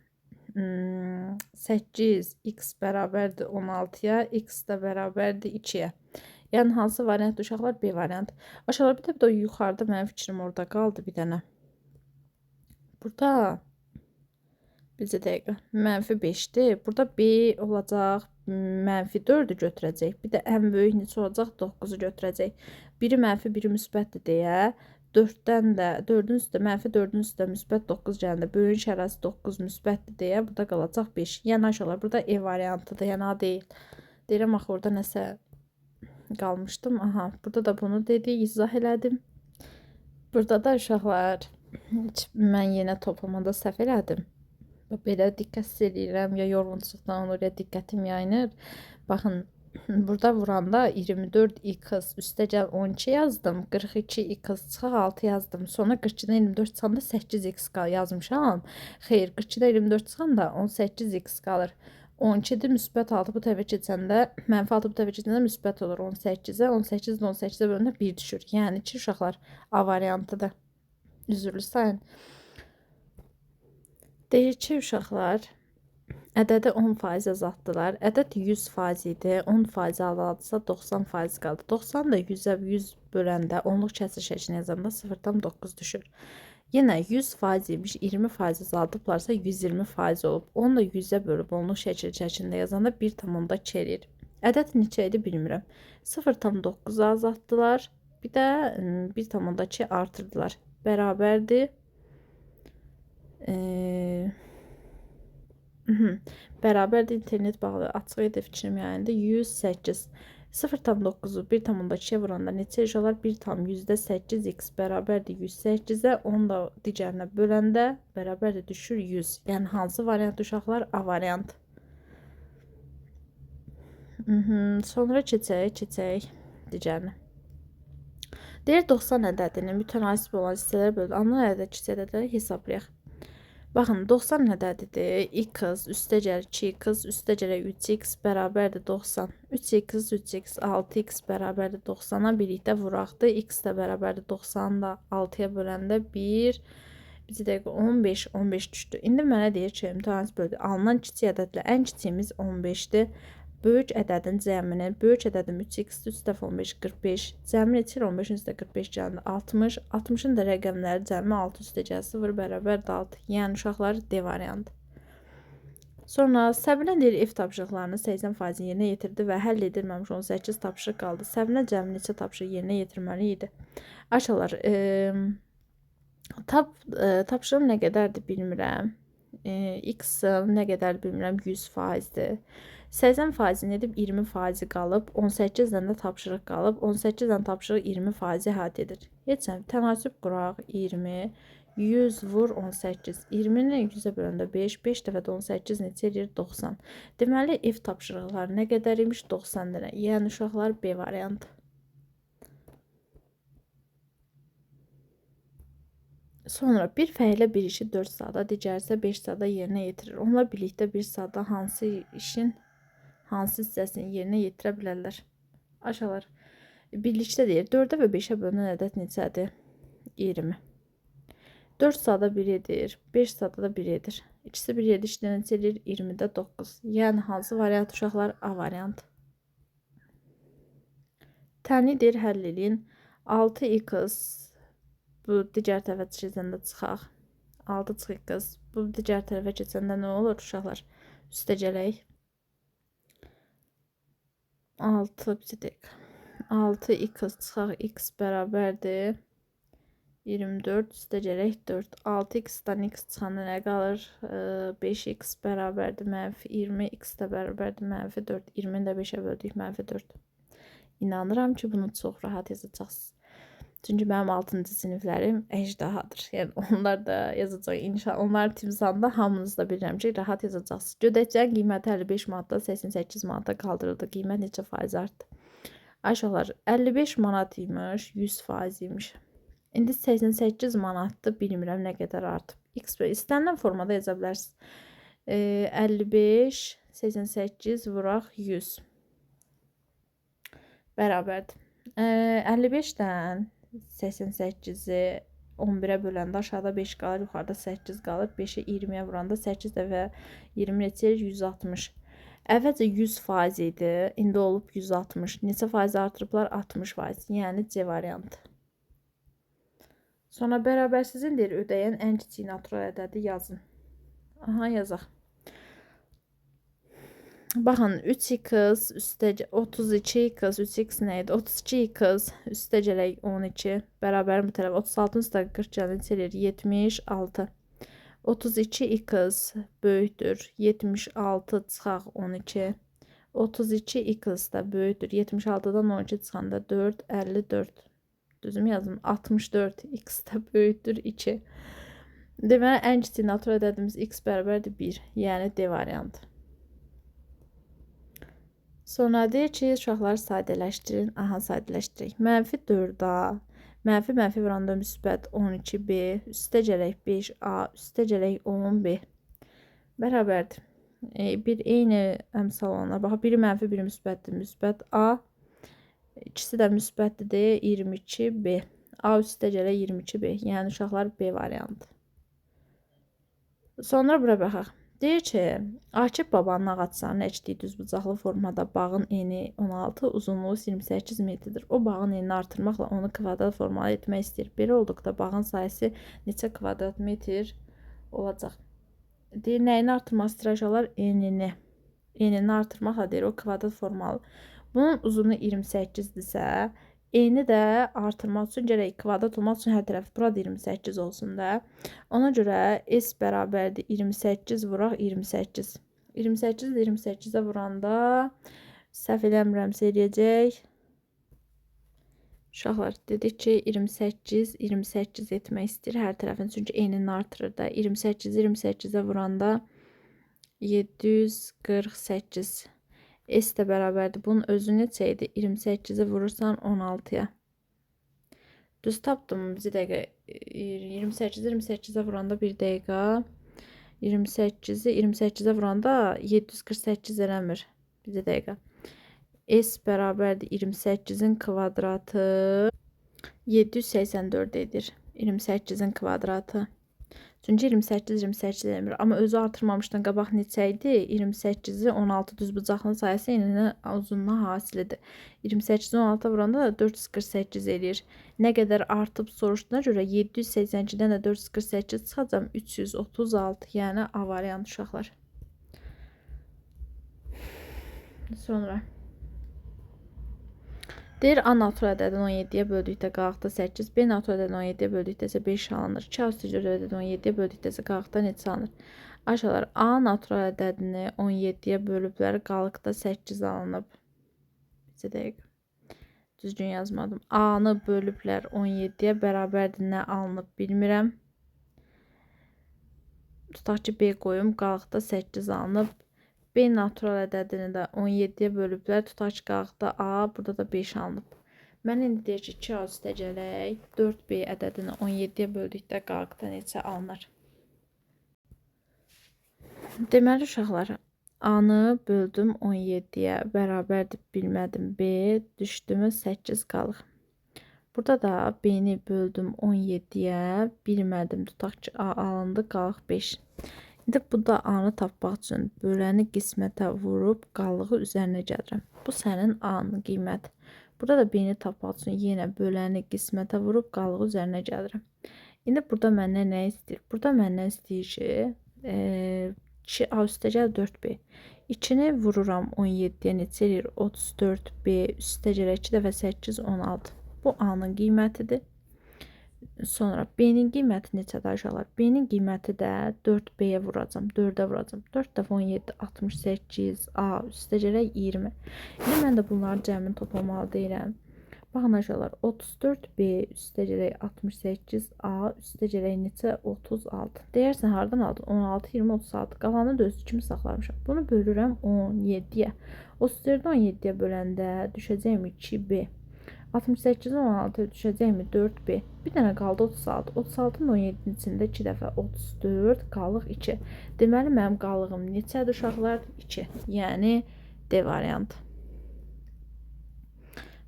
8x bərabərdir 16-ya, x də bərabərdir 2-yə. Yəni hansı variant uşaqlar? B variant. Aşağılar bir də yuxarıda mənim fikrim orada qaldı bir dənə. Burada bizə dəqiqə -5-dir. Burada B olacaq, -4-ü götürəcək. Bir də ən böyük neçə olacaq? 9-u götürəcək. Biri mənfi, biri müsbətdir deyə. 4-dən də 4-ün üstə -4-ün üstə müsbət 9 gələndə böyüyün işarəsi 9 müsbətdir deyə burada qalacaq 5. Yəni aşağılar burada E variantıdır, yəni A deyil. Deyirəm axı orada nəsə qalmışdım. Aha, burada da bunu dedik, izah elədim. Burada da uşaqlar mən yenə toplamada səhv elədim. Belə diqqət edirəm ya yorğunçuluqdan olur ya diqqətim yayınır. Baxın, burada vuranda 24x üstə gəl 12 yazdım. 42x çıxaq 6 yazdım. Sonra 42-dən 24 çıxanda 8x yazmışam. Xeyr, 42-dən 24 çıxanda 18x qalır. 12-dir, müsbət 6 bu tərəfə keçəndə, mənfi 6 bu tərəfə keçəndə müsbət olur 18-ə. 18-də 18-də bölündə 1 düşür. Yəni ki, uşaqlar A variantıdır. Üzrlü sayın. Deyir ki, uşaqlar ədədi 10% azaltdılar. Ədəd 100% idi. 10% azaldısa 90% qaldı. 90 da 100-ə 100 böləndə onluq kəsr şəklində yazanda 0,9 düşür. Yenə 100% imiş, 20% azaldıblarsa 120% olub. Onu da 100-ə bölüb onluq şəklində yazanda 1,2 eləyir. Ədəd neçə idi bilmirəm. 0,9 azaltdılar. Bir də 1,2 artırdılar. Bərabərdir. Bərabərdir, internet bağlı açıq idi fikrim yəni 108. 0,9-u 1,2-yə vuranda neçə olar? 1,8x bərabərdir 108-ə. Onu da digərinə böləndə bərabərdir düşür 100. Yəni hansı variant uşaqlar? A variant. Sonra keçək digərinə. Deyir 90 ədədinin mütənasib olan hissələrə bölünür. Alınan ədəd kiçik ədədləri hesablayaq. Baxın 90 ədədidir. X üstə gəlir 2x üstə gəlir 3x bərabərdir 90. 3x 3x 6x bərabərdir 90-a birlikdə vuraqdır. X də bərabərdir 90 da 6-ya böləndə 1 bizi dəqiqə 15 düşdü. İndi mənə deyir ki, mütənasib bölüdür. Alınan kiçik ədədlə ən kiçiyimiz 15-dir. Böyük ədədin cəmini, böyük ədədim 3x, 3 dəfə 15, 45. Cəmi neçir? 15-in üstə 45 gəldi, 60. 60-ın da rəqəmləri cəmi 6 üstə gəl, 0 bərabər 6. Yəni uşaqlar D variantı. Sonra Səbinə deyir ev tapşırıqlarını 80% yerinə yetirdi və həll edilməmiş 18 tapşırıq qaldı. Səbinə cəmi neçə tapşırıq yerinə yetirməli idi? Aşağılar, tapşırığım nə qədərdir bilmirəm. X nə qədər bilmirəm 100%-dir. 80%-ni edib 20% qalıb, 18-dən də tapşırıq qalıb, 18-dən tapşırıq 20% əhatə edir. Heç tənasüb quraq 20, 100 vur 18. 20-ni 100-ə böləndə 5, 5 dəfə də 18 neçə edir? 90. Deməli, ev tapşırıqları nə qədər imiş? 90 dənə. Yəni uşaqlar B variantı. Sonra bir fəilə bir işi 4 saata, digərsə 5 saata yerinə yetirir. Onlar birlikdə 1 saata hansı işin hansı hissəsini yerinə yetirə bilərlər? Aşağılar. Birlikdə deyir. 4-ə və 5-ə bölünən ədəd neçədir? 20. 4 saata 1 edir. 5 saata da 1 edir. İkisi 1 edir. İşdə neçə edir? 20-də 9. Yəni hansı variant uşaqlar? A variant. Təni deyir həll edin. 6x bu digər tərəfə keçəndə çıxaq. 6 çıxıq. Bu digər tərəfə keçəndə nə olur uşaqlar? Üstə gələk. 6x çıxaq. X bərabərdir 24 üstə gələk 4. 6x-dan x çıxanda nə qalır? 5x bərabərdir mənfi 20. X də bərabərdir mənfi 4. 20-ni də 5-ə böldük mənfi 4. İnanıram ki, bunu çox rahat yazacaqsınız. Çünki mənim 6-cı siniflərim əjdahadır. Yəni onlar da yazacaq. İnşallah onlar timsanda hamınız da bilirəm ki, rahat yazacaqsınız. Gödəkçənin qiyməti 55 manatdan 88 manata qaldırıldı. Qiymət neçə faiz artdı? Aşağılar 55 manat imiş, 100% imiş. İndi 88 manatdır, bilmirəm nə qədər artıb. X istənilən formada yaza bilərsiniz. 55, 88 vuraq 100. Bərabərdir. 55-dən 88-i 11-ə böləndə aşağıda 5 qalır, yuxarıda 8 qalır. 5-i 20-yə vuranda 8 dəfə 20 neçə 160. Əvvəlcə 100% idi, indi olub 160. Neçə faiz artırıblar? 60%. Yəni C variantı. Sonra bərabərsizin deyir, ödəyən ən kiçik natural ədədi yazın. Aha, yazaq. Baxın 3x üstə 32x 3x nə idi? 32x üstə gələk 12 bərabər bu tərəf 36-nın üstə 40 gəlin neçə 76. 32x böyükdür 76 çıxaq 12. 32x da böyükdür 76-dan 12 çıxanda 4 54. Düzüm yazdım 64. X da böyükdür 2. Deməli ən kiçik natural ədədimiz x bərabərdir 1. Yəni D variantı. Sonra deyir ki, uşaqları sadələşdirin. Aha, sadələşdirək. Mənfi 4A, mənfi vuranda müsbət 12B, üstə gələk 5A, üstə gələk 10B. Bərabərdir. bir eyni əmsal olanlar. Bax, biri mənfi, biri müsbətdir. Müsbət A. İkisi də müsbətdir deyə 22B. A üstə gələ 22B. Yəni uşaqlar B variantı. Sonra bura baxaq. Deyir ki, Akif babanın ağaclarını əkdiyi düzbucaqlı formada bağın eni 16, uzunluğu 28 metrdir. O bağın enini artırmaqla onu kvadrat formada etmək istəyir. Belə olduqda bağın sayəsi neçə kvadrat metr olacaq? Deyir, nəyini artırmaq istəyir uşaqlar? Enini. Enini artırmaqla deyir, o kvadrat formalı. Bunun uzunluğu 28-dirsə, eni də artırmaq üçün gərək kvadrat olmaq üçün hər tərəf burada 28 olsun da. Ona görə S bərabərdir 28 vuraq 28. 28 28-ə vuranda səhv eləmirəmsə eləyəcək. Uşaqlar dedik ki 28 28 etmək istəyir hər tərəfin, çünki enini artırır da. 28 28-ə vuranda 748. S də bərabərdir. Bunun özü neçə idi? 28-i vurursan 16-ya. Düz tapdım. Bir dəqiqə. 28-i 28-ə vuranda 1 dəqiqə. 28-i 28-ə vuranda 748 eləmir. Bir dəqiqə. S bərabərdir 28-in kvadratı 784 edir. 28-in kvadratı. Çünki 28 28 eləmir. Amma özü artırmamışdan qabaq neçə idi? 28-i 16 düzbucaqlının sayəsi eninin uzunluğuna hasilidir. 28-i 16-a vuranda da 448 eləyir. Nə qədər artıb soruşduğuna görə 782-dən də 448 çıxacam 336. Yəni A variantı uşaqlar. Sonra deyir, A natural ədədin 17-yə böldükdə qalıqda 8, B natural ədədin 17-yə böldükdə isə 5 alınır. 2 üstəgəl ədədin 17-yə böldükdə isə qalıqda neçə alınır? Aşağılar, A natural ədədini 17-yə bölüblər, qalıqda 8 alınıb. Bir dəqiqə. Düzgün yazmadım. A-nı bölüblər 17-yə bərabərdir, nə alınıb bilmirəm. Tutaq ki, B qoyum, qalıqda 8 alınıb. B natural ədədini də 17-yə bölüblər. Tutaq ki, qalıqda A, burada da 5 alınıb. Mən indi deyir ki, 2A üstə gələk. 4B ədədini 17-yə böldükdə qalıqda neçə alınır? Deməli, uşaqlar, A-nı böldüm 17-yə bərabərdir, bilmədim. B düşdümü 8 qalıq. Burada da B-ni böldüm 17-yə, bilmədim. Tutaq ki, A alındı, qalıq 5. İndi bu da A-nı tapmaq üçün böləni qismətə vurub qalığı üzərinə gəlirəm. Bu sənin A-nın qiyməti. Burada da B-ni tapmaq üçün yenə böləni qismətə vurub qalığı üzərinə gəlirəm. İndi burada məndən nə istəyir? Burada məndən istəyir ki, 2A üstə gəl 4B. 2-ni vururam 17-yə, neçə eləyir? 34B üstə gələ 2 dəfə 8, 16. Bu A-nın qiymətidir. Sonra B-nin qiyməti neçədir aşağılar? B-nin qiyməti də 4B-yə vuracam, 4-ə vuracam. 4 dəfə 17, 68, A üstə gələk 20. İndi mən də bunların cəmini toplamalı deyirəm. Baxın aşağılar, 34B üstə gələk 68, A üstə gələk neçə? 36. Deyərsən, haradan aldın? 16, 20, 36. Qalanı da özü kimi saxlamışam. Bunu bölürəm 17-yə. 34-ü 17-yə böləndə düşəcəyim 2B. 68-in 16-ya düşəcəkmi 4B. Bir dənə qaldı 36. 36-nın 17-nin içində 2 dəfə 34 qalıq 2. Deməli, mənim qalığım neçədir uşaqlar? 2. Yəni D variantı.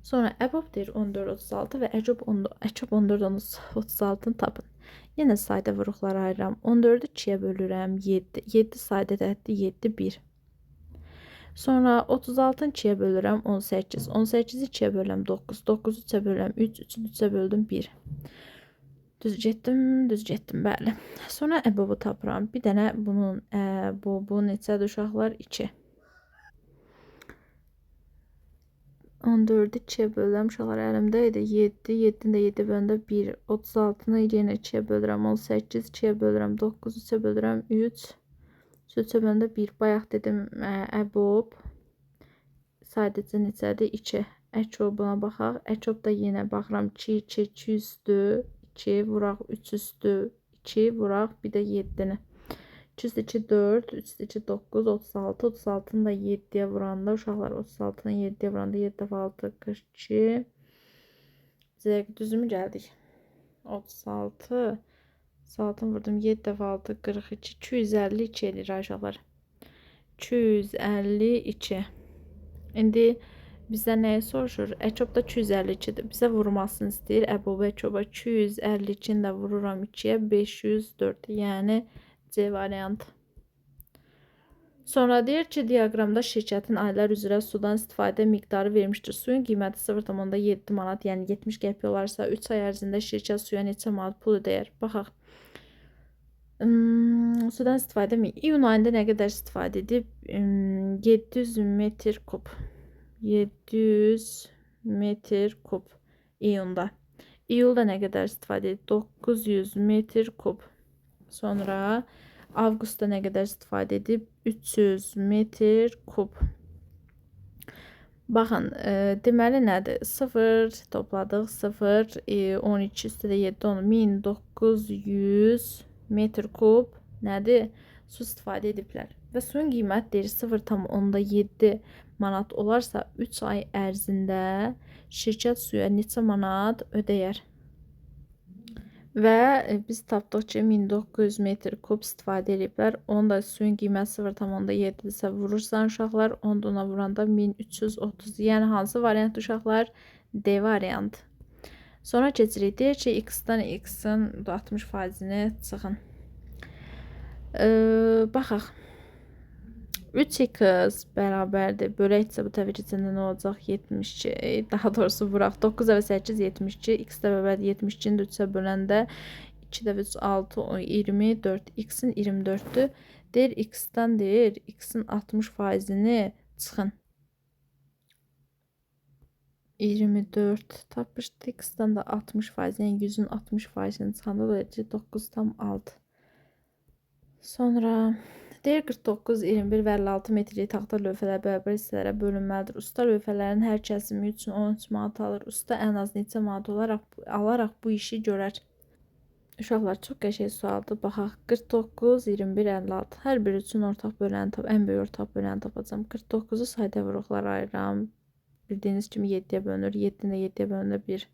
Sonra əbab deyir 14, 36 və əcəb 14, 36-nı tapın. Yenə sayda vuruqları ayıram. 14-ü 2-yə bölürəm 7. 7 sayda ədəddir 7, 1. Sonra 36-ı 2-yə bölürəm 18. 18-i 2-yə bölürəm 9. 9-u 3-ə bölürəm 3. 3-ü 3-ə böldüm 1. Düz getdim, bəli. Sonra əbəbi tapıram. Bir dənə bunun bu neçədir uşaqlar? 2. 14-ü 2-yə bölürəm uşaqlar, əlimdə idi 7. 7-ni də 7 böləndə 1. 36-nı yenə 2-yə bölürəm 18. 2-yə bölürəm 9. 3-ə bölürəm 3. 3-ə böləndə 1. Bayaq dedim əbob. Sadəcə neçədir? 2. Əkobuna baxaq. Əkobda yenə baxıram 2, 2, 2 üstü 2 vuraq 3 üstü 2 vuraq bir də 7-ni. 2 üstü 2, 4, 3 üstü 2, 9, 36. 36-nı da 7-yə vuranda uşaqlar 36-nı 7-yə vuranda 7 dəfə 6, 42. Düzümü gəldik. 36. 36-nı vurdum 7 dəfə 6, 42. 252 eləyir aşağılar. 252. İndi bizə nəyi soruşur? Əçob da 252-dir. Bizə vurmasını istəyir. Əbub Əçoba 252-ni də vururam 2-yə 504. Yəni C variantı. Sonra deyir ki, diaqramda şirkətin aylar üzrə sudan istifadə miqdarı vermişdir. Suyun qiyməti 0,7 manat, yəni 70 qəpik olarsa 3 ay ərzində şirkət suya neçə manat pul ödəyər? Baxaq. Sudan istifadə iyun ayında nə qədər istifadə edib? 700 metr kub. 700 metr kub iyunda. İyulda nə qədər istifadə edib? 900 metr kub. Sonra avqustda nə qədər istifadə edib? 300 metr kub. Baxın, deməli nədir? 0 topladıq, 0, 12 üstədə 7, 10, 1900 metr kub nədir? Su istifadə ediblər. Və suyun qiyməti deyir 0,7 manat olarsa 3 ay ərzində şirkət suya neçə manat ödəyər? Və biz tapdıq ki, 1900 metr kub istifadə ediblər. Onun da suyun qiyməti 0,7-dirsə vurursan uşaqlar, ona vuranda 1330. Yəni hansı variant uşaqlar? D variantı. Sonra keçirik. Deyir ki, x-dan x-in 60%-ni çıxın. Baxaq. 3x bərabərdir. Böləksə bu təbii ki, içində nə olacaq? 72. Daha doğrusu vuraq. 9 və 8, 72. X də bərabərdir. 72-ni də 3-ə böləndə 2 dəfə 3, 6, 24. X-in 24-dür. Deyir, X-dan deyir, X-in 60%-ni çıxın. 24 tapışdı. X-dan da 60%, yəni 100-ün 60%-ni çıxanda da 9,6. Sonra deyir 49, 21 və 56 metrlik taxta lövhələr bərabər hissələrə bölünməlidir. Usta lövhələrin hər kəsimi üçün 13 manat alır. Usta ən az neçə manat alaraq bu işi görər? Uşaqlar, çox qəşəng sualdır. Baxaq, 49, 21, 56. Hər biri üçün ortaq böləni ən böyük ortaq böləni tapacağam. 49-u sayda vuruqlara ayıram. Bildiyiniz kimi 7-yə bölünür. 7-ni də 7-yə bölünür 1.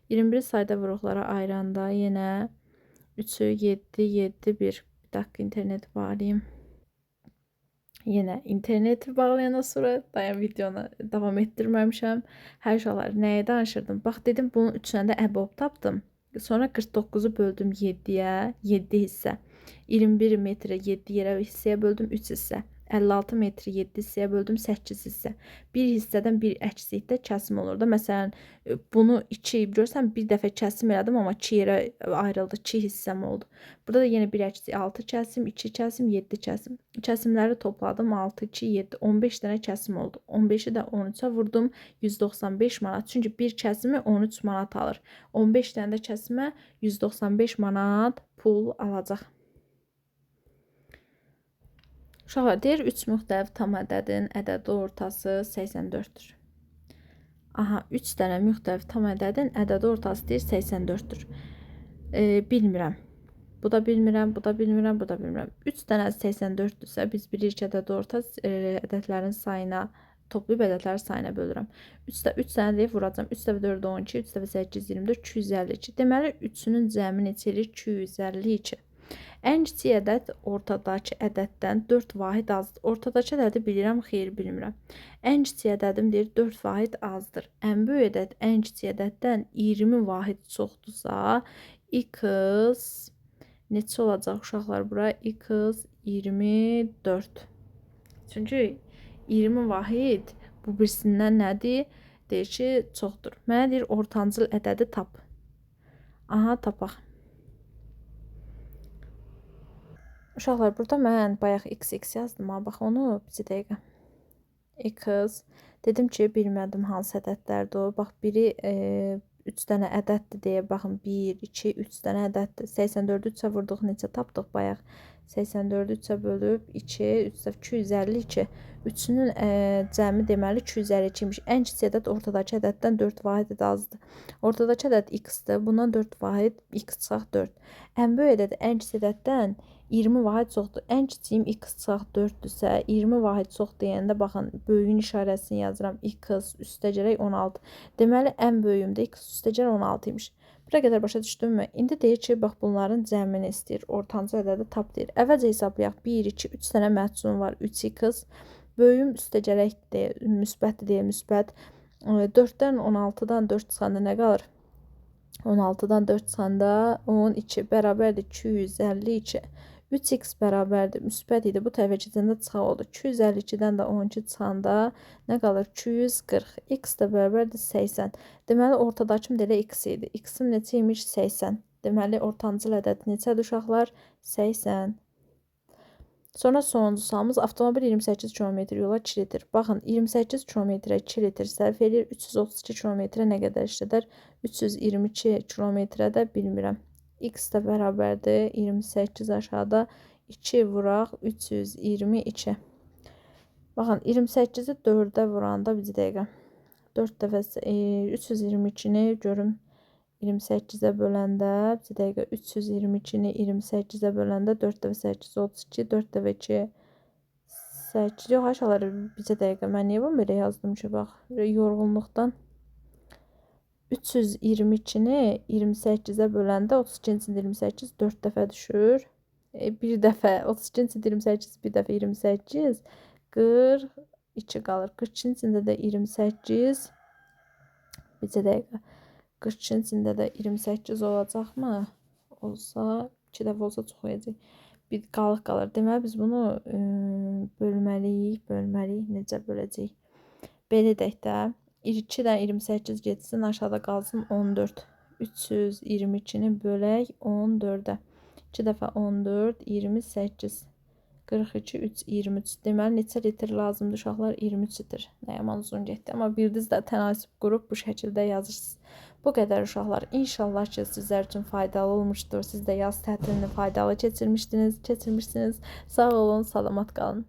21 sayda vuruqlara ayıranda yenə 3-ü 7, 7, 1. Bir dakika interneti bağlayayım. Yenə interneti bağlayandan sonra dayan videonu davam etdirməmişəm. Hər şeylər nəyə danışırdım? Bax dedim bunun üçünə də əbob tapdım. Sonra 49-u böldüm 7-yə, 7 hissə. 21 metrə 7 yerə hissəyə böldüm 3 hissə. 56 metri 7 hissəyə böldüm 8 hissə. Bir hissədən bir əksikdə kəsim olur da. Məsələn, bunu 2 görürsən, bir dəfə kəsim elədim, amma 2 yerə ayrıldı, 2 hissəm oldu. Burada da yenə bir əksik 6 kəsim, 2 kəsim, 7 kəsim. Kəsimləri topladım 6, 2, 7, 15 dənə kəsim oldu. 15-i də 13-ə vurdum 195 manat. Çünki bir kəsimi 13 manat alır. 15 dənə də kəsimə 195 manat pul alacaq. Uşaqlar deyir 3 müxtəlif tam ədədin ədədi ortası 84-dür. Aha, 3 dənə müxtəlif tam ədədin ədədi ortası deyir 84-dür. Bilmirəm. Bu da bilmirəm, bu da bilmirəm, bu da bilmirəm. 3 dənə 84-dürsə biz bilirik ki, ədədi orta ədədlərin sayına, toplayıb ədədlərin sayına bölürəm. 3 dənə deyib vuracam. 3 dəfə 4, 12, 3 dəfə 8, 24, 252. Deməli, 3-ünün cəmi neçə eləyir? 252. Ən kiçik ədəd ortadakı ədəddən 4 vahid azdır. Ortadakı ədədi bilirəm, xeyr bilmirəm. Ən kiçik ədədim deyir 4 vahid azdır. Ən böyük ədəd ən kiçik ədəddən 20 vahid çoxdursa, x neçə olacaq uşaqlar bura? X 24. Çünki 20 vahid bu birisindən nədir? Deyir ki, çoxdur. Mənə deyir ortancıl ədədi tap. Aha, tapaq. Uşaqlar, burada mən bayaq x yazdım. Bax, onu bir dəqiqə. X. Dedim ki, bilmədim hansı ədədlərdir o. Bax, biri 3 dənə ədəddir deyə. Baxın, 1, 2, 3 dənə ədəddir. 84-ü 3-ə vurduq, neçə tapdıq bayaq? 84-ü 3-ə bölüb 2, 3 dəfə 252. 3-ünün cəmi deməli 252-miş. Ən kiçik ədəd ortadakı ədəddən 4 vahid azdır. Ortadakı ədəd x-dir. Bundan 4 vahid x çıxaq 4. Ən böyük ədəd ən kiçik ədəddən 20 vahid çoxdur. Ən kiçiyim x çıxaq 4-dürsə, 20 vahid çox deyəndə baxın, böyüyün işarəsini yazıram. X üstə gərək 16. Deməli, ən böyüyüm də x üstə gərək 16 imiş. Buraya qədər başa düşdünmü? İndi deyir ki, bax bunların cəmini istəyir. Ortancıl ədədi tap deyir. Əvvəlcə hesablayaq. 1, 2, 3 dənə məhsulum var. 3x. Böyüyüm üstə gələk deyə, müsbətdir deyə müsbət. 4-dən 16-dan 4 çıxanda nə qalır? 16-dan 4 çıxanda 12 bərabərdir 252. 3x bərabərdir müsbət idi. Bu tərəfə keçəndə çıxa oldu. 252-dən də 12 çıxanda nə qalır? 240. X də bərabərdir 80. Deməli ortadakım da elə x idi. X-im neçə imiş? 80. Deməli ortancıl ədəd neçədir uşaqlar? 80. Sonra sonuncu sualımız avtomobil 28 km yola 2 litr. Baxın 28 km-ə 2 litr sərf edir. 332 km-ə nə qədər işlədər? 322 km-ə də bilmirəm. X də bərabərdir 28 aşağıda 2 vuraq 322. Baxın 28-i 4-ə vuranda bir dəqiqə. 4 dəfə 322-ni görüm 28-ə böləndə bir dəqiqə 322-ni 28-ə böləndə 4 dəfə 8 32 4 dəfə 2 8 yox aşağıları bir dəqiqə mən niyə bunu belə yazdım ki bax yorğunluqdan 322-ni 28-ə böləndə 32-ci 28 4 dəfə düşür. Bir dəfə 32-ci 28 bir dəfə 28 42 qalır. 42-cində də 28 bir dəqiqə 42-cində də 28 olacaqmı? Olsa 2 dəfə olsa çox olacaq. Bir qalıq qalır. Deməli biz bunu bölməliyik. Necə böləcəyik? Belə edək də 2-dən 28 getsin, aşağıda qalsın 14. 322-ni bölək 14-ə. 2 dəfə 14 28 42 3 23. Deməli neçə litr lazımdır uşaqlar? 23 litr. Nə yaman uzun getdi, amma bildiniz də tənasib qrup bu şəkildə yazırsınız. Bu qədər uşaqlar. İnşallah ki sizlər üçün faydalı olmuşdur. Siz də yaz tətilini faydalı keçirmişsiniz. Sağ olun, salamat qalın.